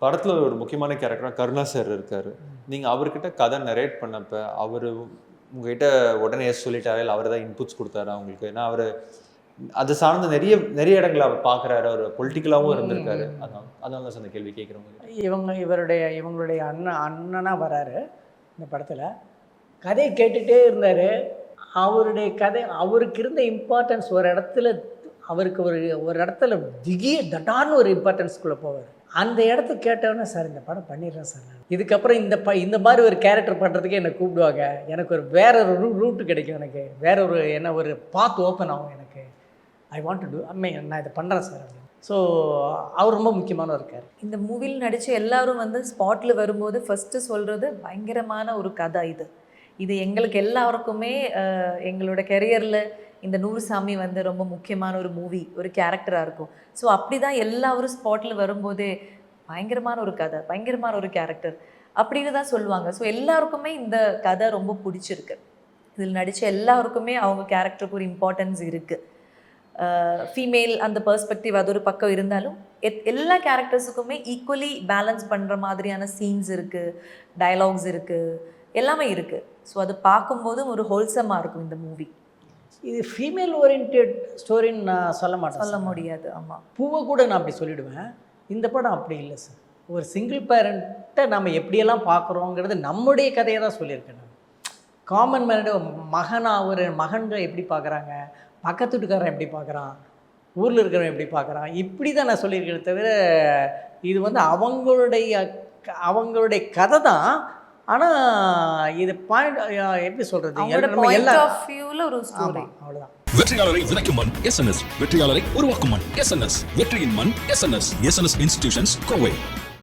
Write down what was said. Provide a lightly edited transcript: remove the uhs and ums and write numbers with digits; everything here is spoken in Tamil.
படத்தில் ஒரு முக்கியமான கேரக்டராக கருணா சார் இருக்கார். நீங்கள் அவர்கிட்ட கதை நரேட் பண்ணப்போ அவர் உங்ககிட்ட உடனே சொல்லிட்டாரு, இல்லை அவர் தான் இன்புட்ஸ் கொடுத்தாரு அவங்களுக்கு? ஏன்னா அவர் அது சார்ந்த நிறைய இடங்களை அவர் பார்க்குறாரு, அவர் பொலிட்டிக்கலாகவும் இருந்திருக்காரு. அதனால தான் அந்த கேள்வி கேட்குறவங்க. இவங்களுடைய அண்ணனாக வராரு இந்த படத்தில். கதையை கேட்டுகிட்டே இருந்தார். அவருடைய கதை அவருக்கு இருந்த இம்பார்ட்டன்ஸ் ஒரு இடத்துல அவருக்கு ஒரு இடத்துல தடான்னு ஒரு இம்பார்ட்டன்ஸ்குள்ளே போவார். அந்த இடத்துக்கு கேட்டோன்னே சார் இந்த படம் பண்ணிடுறேன் சார், நான் இதுக்கப்புறம் இந்த மாதிரி ஒரு கேரக்டர் பண்ணுறதுக்கே என்னை கூப்பிடுவாங்க, எனக்கு ஒரு வேற ஒரு ரூட்டு கிடைக்கும், எனக்கு வேற ஒரு பாத் ஓப்பன் ஆகும், எனக்கு ஐ வாண்ட் டு டூ நான் இதை பண்ணுறேன் சார் அப்படின்னு. ஸோ அவர் ரொம்ப முக்கியமானவர் இருக்கார். இந்த மூவியில் நடித்த எல்லாரும் ஸ்பாட்டில் வரும்போது ஃபஸ்ட்டு சொல்கிறது பயங்கரமான ஒரு கதை இது எங்களுக்கு எல்லாருக்குமே எங்களோட கெரியரில் இந்த நூறுசாமி ரொம்ப முக்கியமான ஒரு மூவி, ஒரு கேரக்டராக இருக்கும். ஸோ அப்படி தான் எல்லாரும் ஸ்பாட்டில் வரும்போதே பயங்கரமான ஒரு கதை, பயங்கரமான ஒரு கேரக்டர் அப்படின்னு தான் சொல்லுவாங்க. ஸோ எல்லாருக்குமே இந்த கதை ரொம்ப பிடிச்சிருக்கு. இதில் நடித்த எல்லாருக்குமே அவங்க கேரக்டருக்கு ஒரு இம்பார்ட்டன்ஸ் இருக்குது. ஃபீமேல் அந்த பெர்ஸ்பெக்டிவ் அது ஒரு பக்கம் இருந்தாலும் எல்லா கேரக்டர்ஸுக்குமே ஈக்குவலி பேலன்ஸ் பண்ணுற மாதிரியான சீன்ஸ் இருக்குது, டயலாக்ஸ் இருக்குது, எல்லாமே இருக்குது. ஸோ அது பார்க்கும்போதும் ஒரு ஹோல்சமாக இருக்கும் இந்த மூவி. இது ஃபீமேல் ஓரியன்டட் ஸ்டோரின்னு நான் சொல்ல முடியாது. ஆமாம், பூவை கூட நான் அப்படி சொல்லிவிடுவேன். இந்த படம் அப்படி இல்லை சார். ஒரு சிங்கிள் பேரண்ட்டை நம்ம எப்படியெல்லாம் பார்க்குறோங்கிறது நம்முடைய கதையை தான் சொல்லியிருக்கேன் நான். காமன் மேனோட ஒரு மகன்கள் எப்படி பார்க்குறாங்க, பக்கத்து வீட்டுக்காரன் எப்படி பார்க்குறான், ஊரில் இருக்கிறவன் எப்படி பார்க்குறான், இப்படி தான் நான் சொல்லியிருக்கேன். தவிர இது அவங்களுடைய கதை தான். ஆனால் இது பாயிண்ட் எப்படி சொல்கிறது, அவ்வளோதான். வெற்றியாளரை விதைக்கும் மண் எஸ்என்எஸ், வெற்றியாளரை உருவாக்கும் மண் எஸ்என்எஸ், வெற்றியின் மண் எஸ்என்எஸ். SNS institutions Kovai.